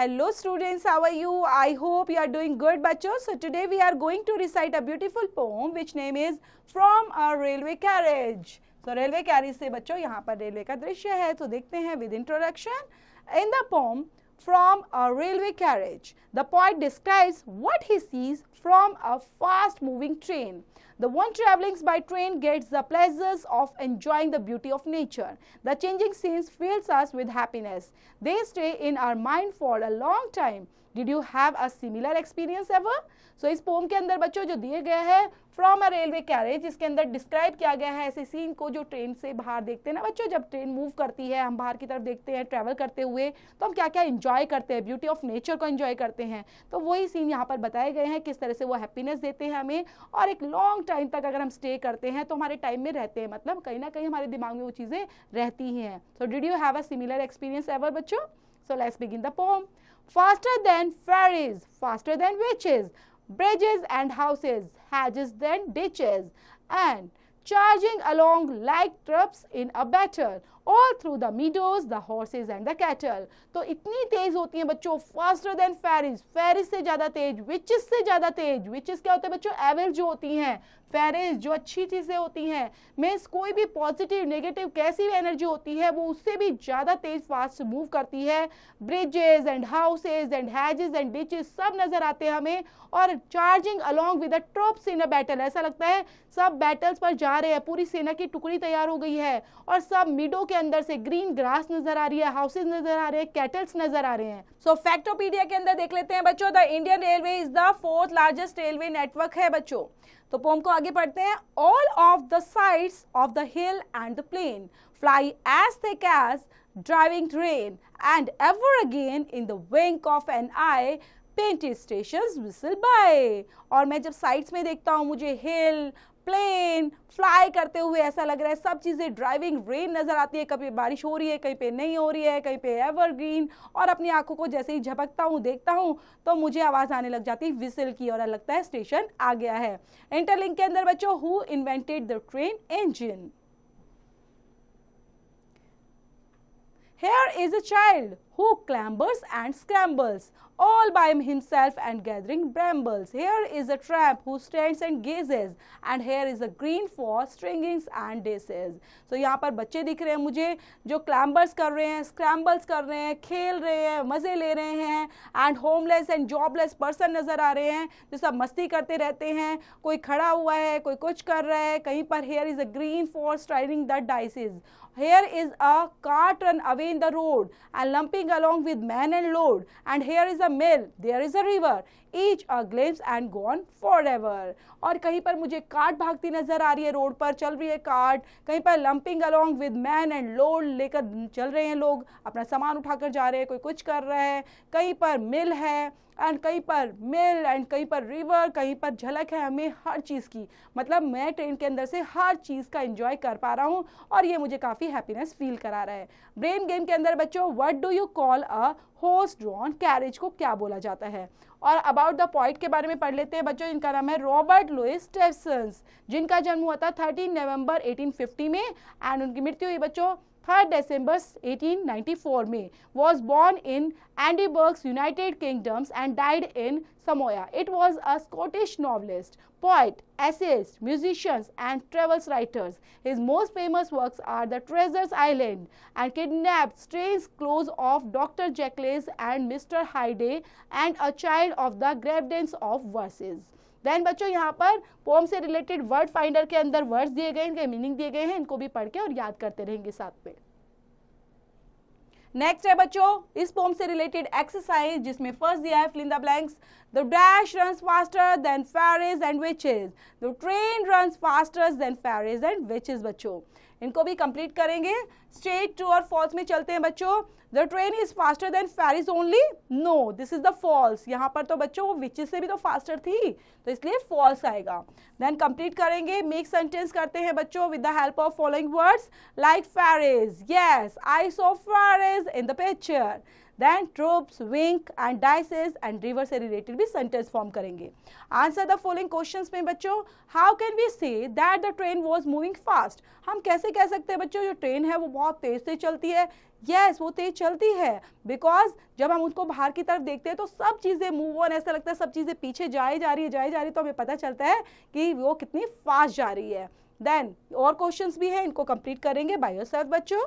Hello students, how are you? I hope you are doing good बच्चों. So today we are going to recite a beautiful poem which name is From a Railway Carriage. So railway carriage से बच्चों यहाँ पर railway का दृश्य है, तो देखते हैं with introduction. In the poem From a Railway Carriage, the poet describes what he sees from a fast moving train. The one traveling by train gets the pleasures of enjoying the beauty of nature. The changing scenes fills us with happiness. They stay in our mind for a long time. Did you have a similar experience ever? So इस pome के अंदर बच्चों जो दिए गए हैं from a railway carriage, इसके अंदर डिस्क्राइब किया गया है ऐसे सीन को जो ट्रेन से बाहर देखते हैं ना बच्चों, जब ट्रेन मूव करती है हम बाहर की तरफ देखते हैं ट्रैवल करते हुए, तो हम क्या क्या इंजॉय करते हैं, ब्यूटी ऑफ नेचर को एंजॉय करते हैं. तो वही सीन यहाँ पर बताए गए हैं, किस तरह से वो हैप्पीनेस देते हैं हमें, और एक लॉन्ग टाइम तक अगर हम स्टे करते हैं तो हमारे टाइम में रहते हैं, मतलब कहीं ना कहीं हमारे दिमाग में वो चीज़ें रहती ही हैं. So did you have a similar experience ever बच्चों? So let's begin the poem. Faster than ferries, faster than witches, bridges and houses, hedges than ditches, and charging along like troops in a battle, all through the meadows, the horses and the cattle. तो इतनी तेज होती हैं बच्चों, faster than ferries, ferries से ज़्यादा तेज, witches से ज़्यादा तेज. witches क्या होते हैं बच्चों? एवल जो होती हैं, फेरिस जो अच्छी चीज़ें होती हैं, मीन्स कोई भी पॉजिटिव नेगेटिव कैसी भी एनर्जी होती है वो उससे भी ज़्यादा तेज फास्ट मूव करती है. Bridges and houses and Hess's and ditches सब नज़र आते हैं हमें, और charging along with the troops in a battle, ऐसा लगता है सब बैटल्स पर जा रहे हैं, पूरी सेना की टुकड़ी तैयार हो गई है, और सब मीडो के अंदर से ग्रीन ग्रास नजर आ रही है, हाउसेज नजर आ रहे हैं, कैटल्स नजर आ रहे हैं. सो फैक्टोपीडिया के अंदर देख लेते हैं बच्चों. The Indian railway is the 4th largest railway network है बच्चों. तो पोम को आगे पढ़ते हैं. All of the sides of the hill and the plain fly as thick as driving train and ever again in the wink of an eye painted stations whistle by. और मैं जब साइड्स में देखता हूँ मुझे हिल, प्लेन फ्लाई करते हुए ऐसा लग रहा है, सब चीज़ें ड्राइविंग रेन नज़र आती है, कभी बारिश हो रही है, कहीं पे नहीं हो रही है, कहीं पे एवरग्रीन, और अपनी आंखों को जैसे ही झपकता हूँ देखता हूँ तो मुझे आवाज़ आने लग जाती है विसल की, और लगता है स्टेशन आ गया है. इंटरलिंक के अंदर बच्चों, who invented the train engine? Here is a child who clambers and scrambles all by himself and gathering brambles. Here is a tramp who stands and gazes, and here is a green for stringings and daisies. So यहाँ पर बच्चे दिख रहे हैं मुझे जो क्लैम्बर्स कर रहे हैं, स्क्रैम्बल्स कर रहे हैं, खेल रहे हैं, मज़े ले रहे हैं, and homeless and jobless person नज़र आ रहे हैं जो सब मस्ती करते रहते हैं. कोई खड़ा हुआ है, कोई कुछ कर रहा है, कहीं पर here is a green for stringing the dices. Here is a cart run away in the road and lumping along with man and load, and here is a mill, there is a river, each a glimpse and gone forever. और कहीं पर मुझे cart भागती नजर आ रही है, road पर चल रही है कार्ट, कहीं पर lumping along with man and load, लेकर चल रहे हैं लोग, अपना सामान उठाकर जा रहे हैं, कोई कुछ कर रहा है, कहीं पर मिल है एंड कहीं पर मिल एंड कहीं पर रिवर, कहीं पर झलक है हमें हर चीज़ की. मतलब मैं ट्रेन के अंदर से हर चीज़ का एंजॉय कर पा रहा हूँ और ये मुझे काफ़ी हैप्पीनेस फील करा रहा है. ब्रेन गेम के अंदर बच्चों, what do you call a horse drawn carriage को क्या बोला जाता है? और अबाउट द पोइट के बारे में पढ़ लेते हैं बच्चों. इनका नाम है रॉबर्ट लुइस स्टेफसन, जिनका जन्म हुआ था 13 नवंबर 1850 में, एंड उनकी मृत्यु हुई बच्चों 3 December 1894 में. Was born in Edinburgh, United Kingdoms, and died in Samoa. It was a Scottish novelist, poet, essayist, musician, and travels writers. His most famous works are The Treasure Island and Kidnapped, Strange Clothes of Dr. Jekyll and Mr. Hyde, and A Child of the Gravesend of Verses. Then बच्चों यहाँ पर pome से related word finder के अंदर words दिए गए हैं, इनके मीनिंग दिए गए हैं, इनको भी पढ़ के और याद करते रहेंगे साथ में. नेक्स्ट है बच्चों इस पोम से रिलेटेड एक्सरसाइज, जिसमें फर्स्ट दिया है fill in the blanks. The dash runs faster than fairies and witches, the train runs faster than fairies and witches. बच्चों इनको भी कंप्लीट करेंगे. स्ट्रेट, ट्रू और फॉल्स में चलते हैं बच्चों. The train is faster than fairies only, no this is the false. यहाँ पर तो बच्चों वो विचेस से भी तो फास्टर थी, तो इसलिए फॉल्स आएगा. देन कंप्लीट करेंगे. मेक सेंटेंस करते हैं बच्चों with the help of following words like fairies. Yes, I saw fairies in the picture. Then troops, wink and ditches and river से रिलेटेड भी सेंटेंस फॉर्म करेंगे। आंसर द फॉलोइंग क्वेश्चंस में बच्चों, how can we say that the train was moving fast, हम कैसे कह सकते हैं बच्चों जो ट्रेन है वो बहुत तेज से चलती है। यस, वो तेज चलती है बिकॉज जब हम उसको बाहर की तरफ देखते हैं तो सब चीजें मूव ऑन, ऐसा लगता है सब चीजें पीछे जाए जा रही है, तो हमें पता चलता है कि वो कितनी फास्ट जा रही है। देन और क्वेश्चंस भी हैं, इनको कंप्लीट करेंगे बाय योरसेल्फ बच्चों।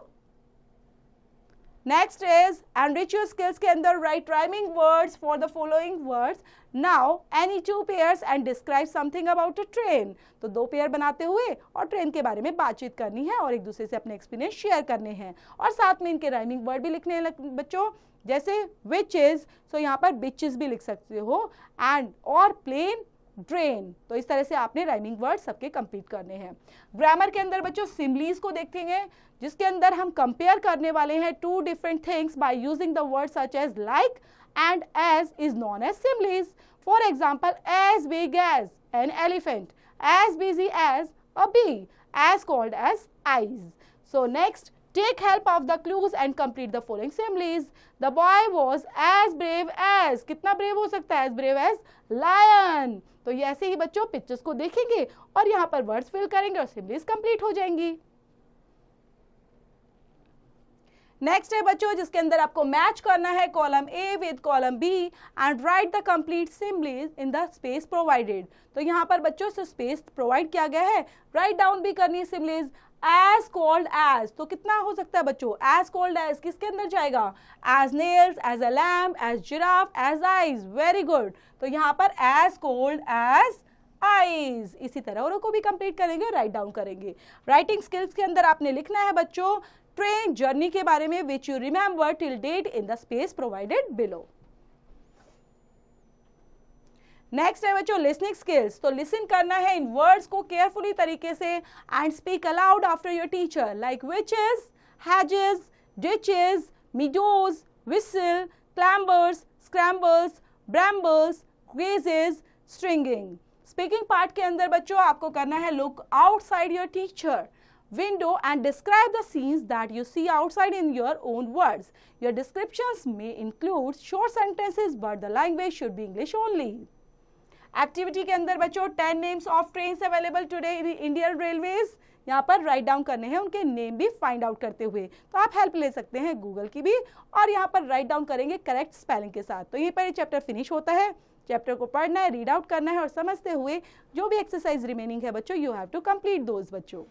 Next is enrich your skills के अंदर write rhyming words for the following words. Now any two pairs and describe something about a train, तो दो पेयर बनाते हुए और ट्रेन के बारे में बातचीत करनी है और एक दूसरे से अपने एक्सपीरियंस शेयर करने हैं और साथ में इनके राइमिंग वर्ड भी लिखने हैं बच्चों, जैसे विच इज, सो यहाँ पर बिचेस भी लिख सकते हो, एंड और प्लेन, ड्रेन, तो इस तरह से आपने राइमिंग वर्ड सबके कंप्लीट करने हैं। ग्रामर के अंदर बच्चों सिमलीज को देखेंगे जिसके अंदर हम कंपेयर करने वाले हैं two different things by using the word such as like and as is known as similes. For example, as big as an elephant, as busy as a bee, as cold as ice. So next, take help of the clues and complete the following similes. The boy was as brave as, कितना brave हो सकता है? As brave as lion. तो ये ऐसे ही बच्चों pictures को देखेंगे और यहाँ पर वर्ड्स फिल करेंगे और सिमिलीज कंप्लीट हो जाएंगी। नेक्स्ट है बच्चों जिसके अंदर आपको मैच करना है column A with column B and write the complete similes in the space provided. तो यहाँ पर बच्चों से स्पेस प्रोवाइड किया गया है, राइट डाउन भी करनी है सिमिलीज। एज कोल्ड एज, तो कितना हो सकता है बच्चों? एज कोल्ड एज किसके अंदर जाएगा? As nails, as a lamp, as giraffe, as eyes. Very good, तो यहाँ पर एज कोल्ड एज आईज। इसी तरह औरों को भी कंप्लीट करेंगे, राइट डाउन करेंगे। राइटिंग स्किल्स के अंदर आपने लिखना है बच्चों ट्रेन जर्नी के बारे में which you remember till date in the space provided below. Next है बच्चों लिसनिंग स्किल्स, तो लिसन करना है इन वर्ड्स को केयरफुली तरीके से and speak aloud after your teacher, like witches, hedges, ditches, meadows, whistle, clambers, scrambles, brambles, grazes, stringing. Speaking part के अंदर बच्चों आपको करना है look outside your teacher window and describe the scenes that you see outside in your own words. Your descriptions may include short sentences but the language should be English only. Activity के अंदर बच्चों 10 names of trains available today in Indian Railways, यहाँ पर write down करने हैं उनके name भी find out करते हुए, तो आप हेल्प ले सकते हैं गूगल की भी और यहाँ पर राइट डाउन करेंगे करेक्ट स्पेलिंग के साथ। तो यहीं पर ये चैप्टर फिनिश होता है। चैप्टर को पढ़ना है, रीड आउट करना है और समझते हुए जो भी एक्सरसाइज रिमेनिंग है बच्चों you have to complete those बच्चों।